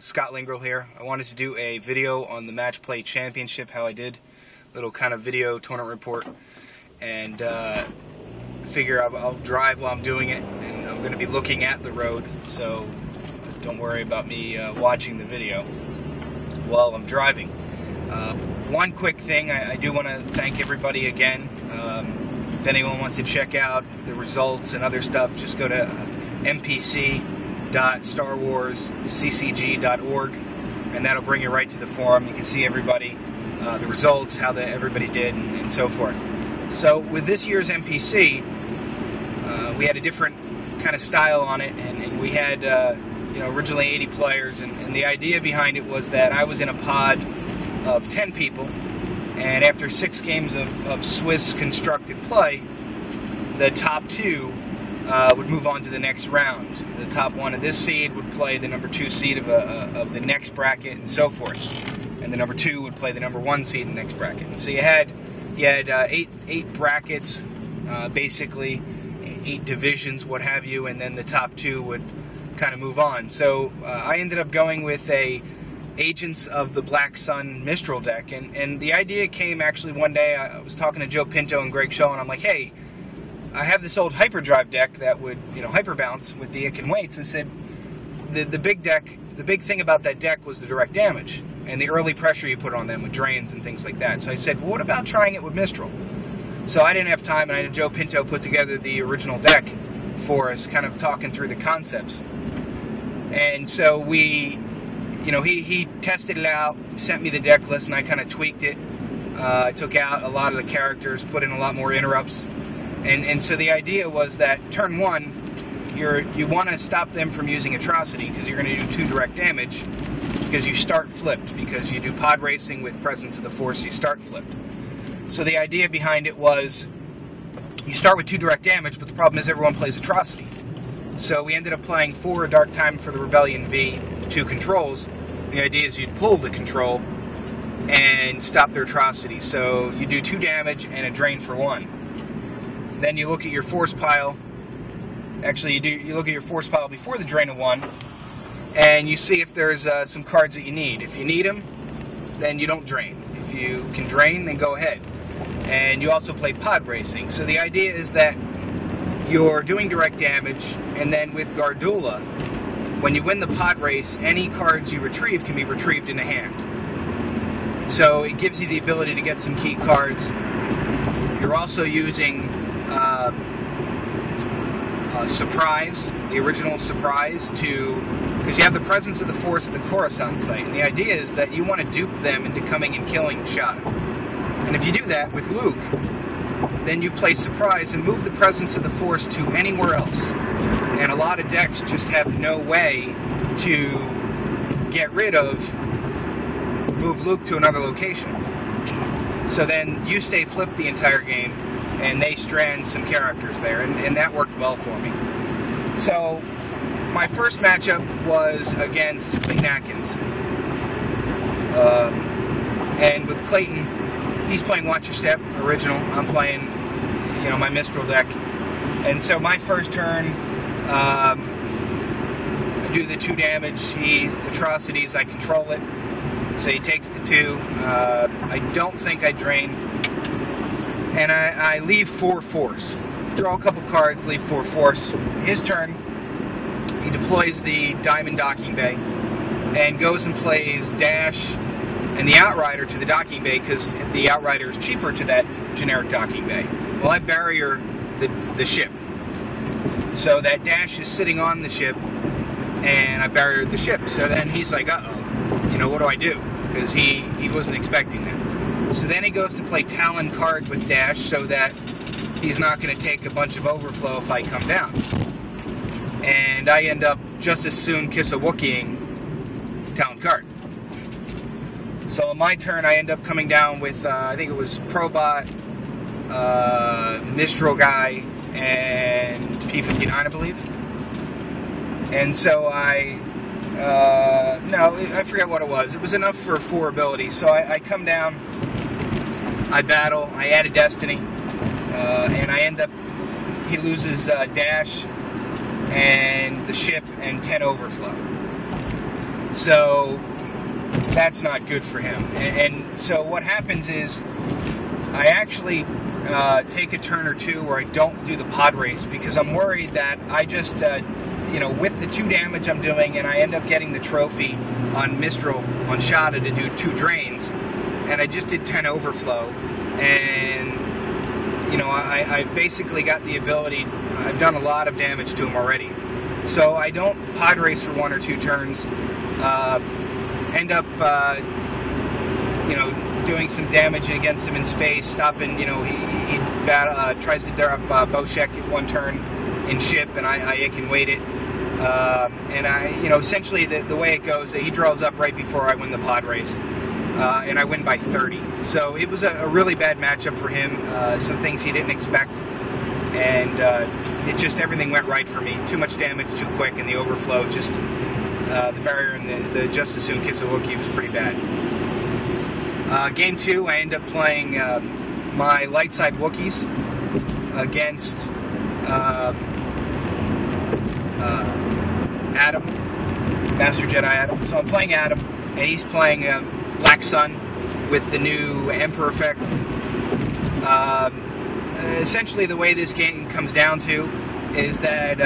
Scott Lingrel here. I wanted to do a video on the Match Play Championship, how I did. Little kind of video tournament report. And figure I'll drive while I'm doing it, and I'm going to be looking at the road, so don't worry about me watching the video while I'm driving. One quick thing, I do want to thank everybody again. If anyone wants to check out the results and other stuff, just go to MPC.Starwarsccg.org, and that'll bring you right to the forum. You can see everybody, the results, how everybody did, and so forth. So with this year's MPC, we had a different kind of style on it, and we had originally 80 players, and the idea behind it was that I was in a pod of 10 people, and after 6 games of Swiss constructed play, the top 2 would move on to the next round. The top 1 of this seed would play the number 2 seed of the next bracket, and so forth, and the number 2 would play the number 1 seed in the next bracket. And so you had 8 brackets, basically 8 divisions, what have you, and then the top 2 would kind of move on. So I ended up going with a Agents of the Black Sun Mistral deck, and the idea came actually one day. I was talking to Joe Pinto and Greg Shaw, and I'm like, hey, I have this old hyperdrive deck that would hyper bounce with the Ick and Weights. I said the big thing about that deck was the direct damage and the early pressure you put on them with drains and things like that. So I said, well, what about trying it with Mistral? So I didn't have time, and I had Joe Pinto put together the original deck for us, kind of talking through the concepts. And so we, he tested it out, sent me the deck list, and I kind of tweaked it. I took out a lot of the characters, put in a lot more interrupts. And so the idea was that turn 1, you want to stop them from using Atrocity, because you're going to do 2 direct damage, because you start flipped, because you do pod racing with Presence of the Force, you start flipped. So the idea behind it was, you start with 2 direct damage, but the problem is everyone plays Atrocity. So we ended up playing 4 Dark Time for the Rebellion V, 2 controls. The idea is you'd pull the control and stop their Atrocity. So you do 2 damage and a drain for 1. Then you look at your force pile. Actually, you look at your force pile before the drain of 1, and you see if there's some cards that you need. If you need them, then you don't drain. If you can drain, then go ahead. And you also play pod racing. So the idea is that you're doing direct damage, and then with Gardula, when you win the pod race, any cards you retrieve can be retrieved in the hand. So it gives you the ability to get some key cards. You're also using Surprise, the original Surprise, because you have the Presence of the Force at the Coruscant site, and the idea is that you want to dupe them into coming and killing Shadow. And if you do that with Luke, then you play Surprise and move the Presence of the Force to anywhere else. And a lot of decks just have no way to get rid of, move Luke to another location. So then you stay flipped the entire game, and they strand some characters there, and that worked well for me. So my first matchup was against Clayton Atkins. And with Clayton, he's playing Watch Your Step, original. I'm playing, my Mistral deck. And so my first turn, I do the 2 damage. He Atrocities, I control it. So he takes the 2. I don't think I drain. And I leave 4 force. Draw a couple cards, leave 4 force. His turn, he deploys the Diamond Docking Bay and goes and plays Dash and the Outrider to the docking bay, because the Outrider is cheaper to that generic docking bay. Well, I barrier the ship. So that Dash is sitting on the ship, and I barriered the ship. So then he's like, uh-oh, what do I do? Because he wasn't expecting that. So then he goes to play Talon card with Dash, so that he's not going to take a bunch of overflow if I come down. And I end up just as soon Kiss a Wookieing Talon card. So on my turn, I end up coming down with, I think it was Probot, Mistral guy, and P-59, I believe. And so no, I forget what it was. It was enough for 4 abilities. So I come down, I battle, I add a Destiny, and I end up, he loses Dash and the ship and 10 overflow. So that's not good for him. And so what happens is I actually take a turn or two where I don't do the pod race because I'm worried that I just, with the 2 damage I'm doing, and I end up getting the trophy on Mistral, on Shada, to do 2 drains, and I just did 10 overflow, and, I've basically got the ability, I've done a lot of damage to him already. So I don't pod race for 1 or 2 turns, end up, doing some damage against him in space, stopping, he tries to drop Boshek at 1 turn in ship, and I can wait it. And essentially the way it goes, he draws up right before I win the pod race, and I win by 30. So it was a really bad matchup for him, some things he didn't expect, and everything went right for me. Too much damage too quick, and the overflow, just the barrier and the just as soon kiss a Wookiee was pretty bad. Game 2, I end up playing my light side Wookiees against Adam, Master Jedi Adam. So I'm playing Adam, and he's playing Black Sun with the new Emperor effect. Essentially, the way this game comes down to is that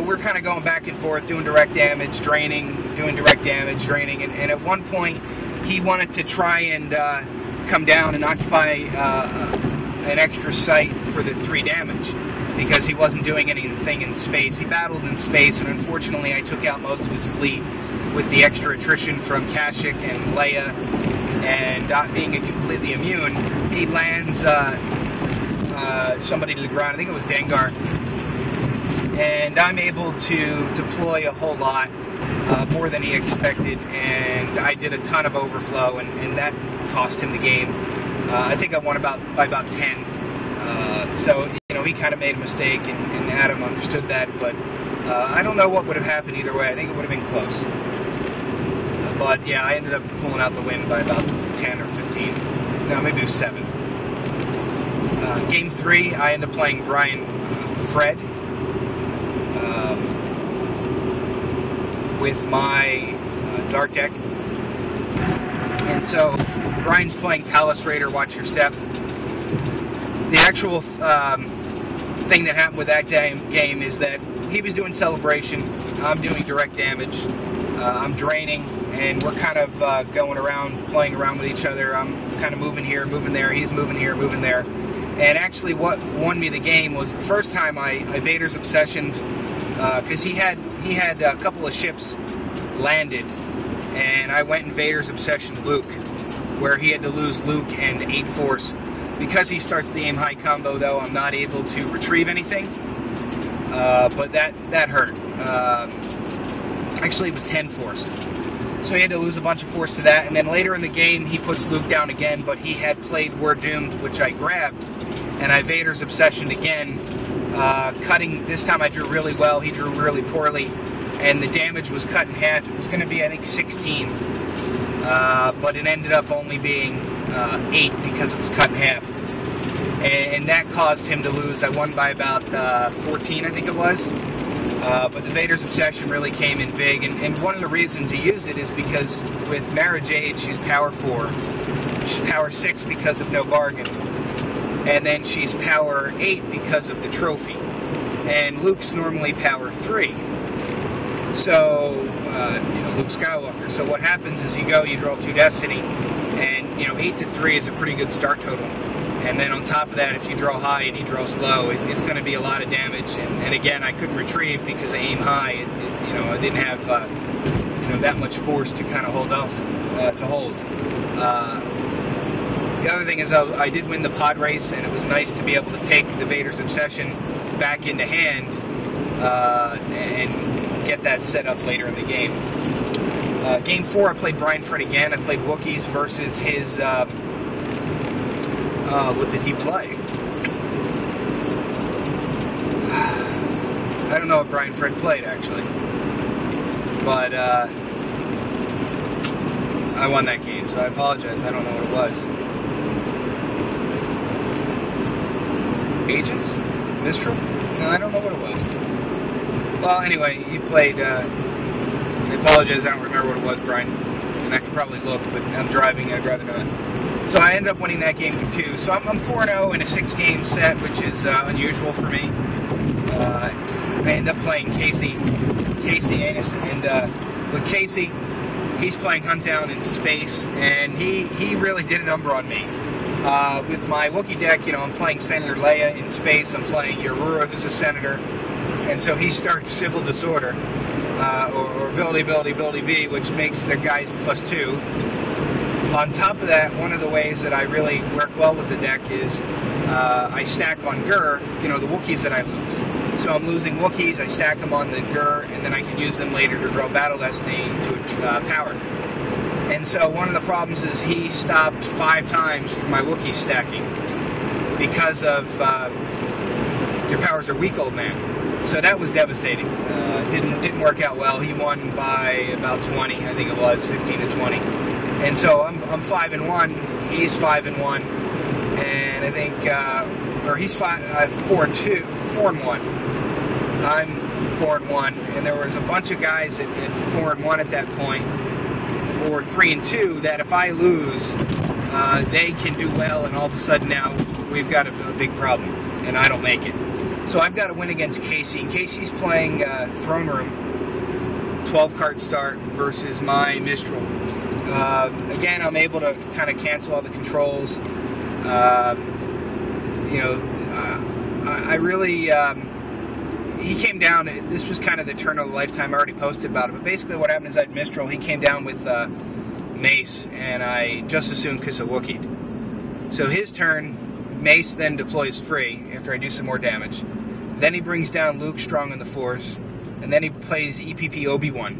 we're kind of going back and forth, doing direct damage, draining, doing direct damage, draining, and at one point he wanted to try and come down and occupy an extra site for the 3 damage because he wasn't doing anything in space. He battled in space, and unfortunately I took out most of his fleet with the extra attrition from Kashyyyk and Leia, and not being completely immune, he lands somebody to the ground. I think it was Dengar, and I'm able to deploy a whole lot, more than he expected, and I did a ton of overflow, and that cost him the game. I think I won by about 10. So he kind of made a mistake, and Adam understood that, but I don't know what would have happened either way. I think it would have been close. But yeah, I ended up pulling out the win by about 10 or 15. No, maybe it was 7. Game 3, I ended up playing Brian Fred with my Dart deck. And so Brian's playing Palace Raider, Watch Your Step. The actual thing that happened with that game is that he was doing Celebration, I'm doing direct damage, I'm draining, and we're kind of going around, playing around with each other. I'm kind of moving here, moving there, he's moving here, moving there. And actually what won me the game was the first time I Vader's Obsessioned, because he had a couple of ships landed, and I went in Vader's Obsession Luke, where he had to lose Luke and 8 Force. Because he starts the aim high combo, though, I'm not able to retrieve anything, but that hurt. Actually, it was 10 Force. So he had to lose a bunch of Force to that, and then later in the game, he puts Luke down again, but he had played We're Doomed, which I grabbed, and I Vader's Obsession again, cutting. This time I drew really well, he drew really poorly, and the damage was cut in half. It was going to be, I think, 16, but it ended up only being 8 because it was cut in half. And that caused him to lose. I won by about 14, I think it was. But the Vader's Obsession really came in big, and one of the reasons he used it is because with Mara Jade, she's power 4. She's power 6 because of No Bargain. And then she's power 8 because of the trophy. And Luke's normally power 3. So, Luke Skywalker. So what happens is you draw 2 Destiny, and, 8 to 3 is a pretty good start total. And then on top of that, if you draw high and he draws low, it's going to be a lot of damage. And again, I couldn't retrieve because I aim high. I didn't have that much force to kind of hold off, to hold. The other thing is I did win the pod race, and it was nice to be able to take the Vader's Obsession back into hand and get that set up later in the game. Game 4, I played Brian Fred again. I played Wookiees versus his... what did he play? I don't know what Brian Fred played, actually. But, I won that game, so I apologize. I don't know what it was. Agents? Mistral? No, I don't know what it was. Well, anyway, he played, I apologize, I don't remember what it was, Brian. And I could probably look, but I'm driving, I'd rather not. So I ended up winning that game too. So I'm 4-0 in a 6-game set, which is unusual for me. I ended up playing Casey Anus, and with Casey, he's playing Hunt Down in space, and he really did a number on me. With my Wookiee deck, you know, I'm playing Senator Leia in space, I'm playing Yorura, who's a senator, and so he starts Civil Disorder, or ability V, which makes the guys +2. On top of that, one of the ways that I really work well with the deck is I stack on Gur, you know, the Wookiees that I lose. So I'm losing Wookiees, I stack them on the Gur, and then I can use them later to draw Battle Destiny to power. And so one of the problems is he stopped 5 times from my Wookiee stacking because of your powers are weak, old man. So that was devastating. Didn't work out well. He won by about 20, I think it was 15 to 20. And so I'm 5-1. He's 5-1, and I think, or he's 4-1. I'm 4-1, and there was a bunch of guys at 4-1 at that point, or 3-2, that if I lose, they can do well, and all of a sudden now we've got a big problem, and I don't make it. So I've got to win against Casey. Casey's playing Throne Room, 12-card start versus my Mistral. Again, I'm able to kind of cancel all the controls. You know, I really, he came down, this was kind of the turn of the lifetime, I already posted about it, but basically what happened is I had Mistral, he came down with Mace, and I just as soon Kissa Wookieed. So his turn, Mace then deploys free after I do some more damage. Then he brings down Luke strong in the Force, and then he plays EPP Obi-Wan.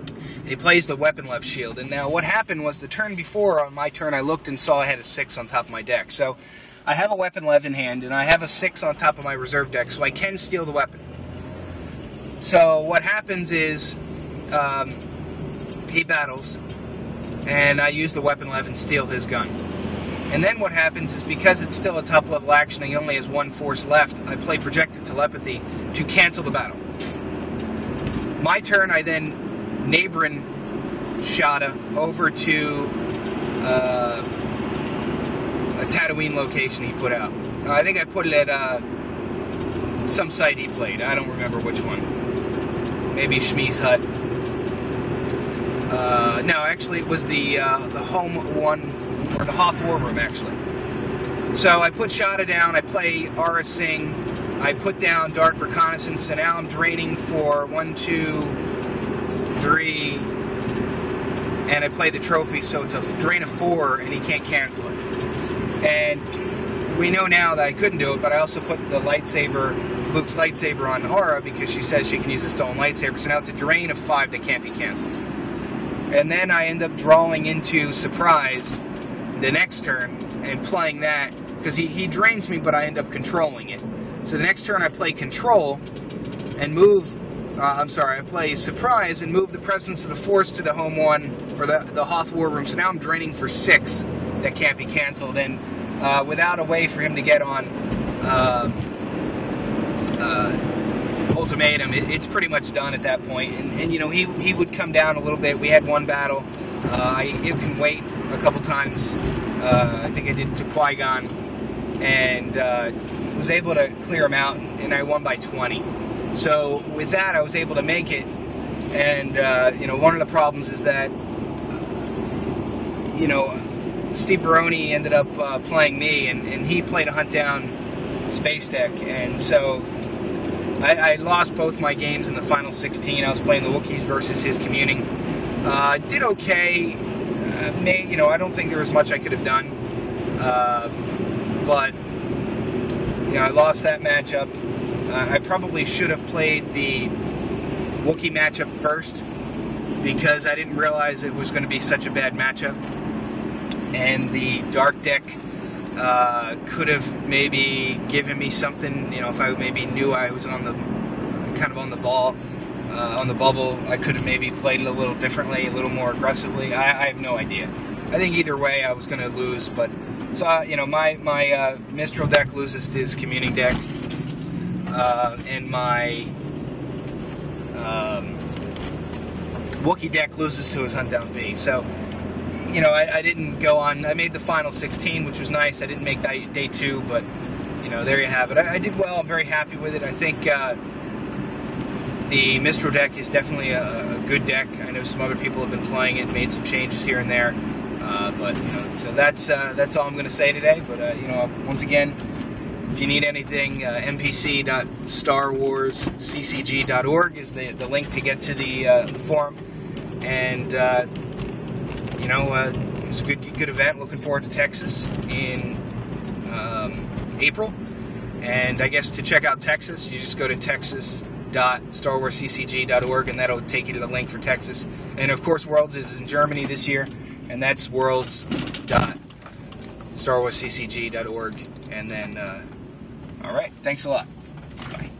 And he plays the weapon left shield. And now what happened was the turn before, on my turn, I looked and saw I had a 6 on top of my deck. So I have a weapon left in hand, and I have a 6 on top of my reserve deck, so I can steal the weapon. So what happens is he battles, and I use the weapon left and steal his gun. And then what happens is, because it's still a top level action and he only has 1 force left, I play Projected Telepathy to cancel the battle. My turn, I then neighboring Shada over to a Tatooine location he put out. I think I put it at some site he played. I don't remember which one. Maybe Shmi's Hut. No, actually it was the home one, or the Hoth War Room, actually. So I put Shada down, I play Aura Singh, I put down Dark Reconnaissance, and now I'm draining for 1, 2, 3, and I play the trophy, so it's a drain of 4, and he can't cancel it. And we know now that I couldn't do it, but I also put the lightsaber, Luke's lightsaber, on Aura, because she says she can use a stolen lightsaber, so now it's a drain of 5 that can't be canceled. And then I end up drawing into Surprise the next turn and playing that, because he drains me, but I end up controlling it. So the next turn I play Control and move, I play Surprise and move the Presence of the Force to the home one, or the Hoth War Room. So now I'm draining for 6 that can't be canceled, and without a way for him to get on Ultimatum, it's pretty much done at that point. And you know, he would come down a little bit. We had 1 battle. It can wait a couple times. I think I did to Qui-Gon, and was able to clear him out, and I won by 20. So with that, I was able to make it. And you know, one of the problems is that you know, Steve Baroni ended up playing me, and he played a Hunt Down space deck, and so I lost both my games in the final 16. I was playing the Wookiees versus his communing. Did okay. You know, I don't think there was much I could have done, but you know, I lost that matchup. I probably should have played the Wookiee matchup first, because I didn't realize it was going to be such a bad matchup, and the Dark deck could have maybe given me something. You know, if I maybe knew I was on the kind of on the ball, on the bubble, I could have maybe played it a little differently, a little more aggressively. I have no idea. I think either way I was going to lose, but so you know, my Mistral deck loses to his communing deck, and my Wookiee deck loses to his Hunt Down V. So, you know, I didn't go on. I made the final 16, which was nice. I didn't make that day 2, but, you know, there you have it. I did well. I'm very happy with it. I think the Mistral deck is definitely a good deck. I know some other people have been playing it, made some changes here and there. But, you know, so that's all I'm going to say today. But, you know, once again, if you need anything, mpc.starwarsccg.org is the link to get to the forum. And, you know, it was a good event. Looking forward to Texas in April. And I guess to check out Texas, you just go to texas.starwarsccg.org, and that'll take you to the link for Texas. And, of course, Worlds is in Germany this year, and that's worlds.starwarsccg.org. And then, all right, thanks a lot. Bye.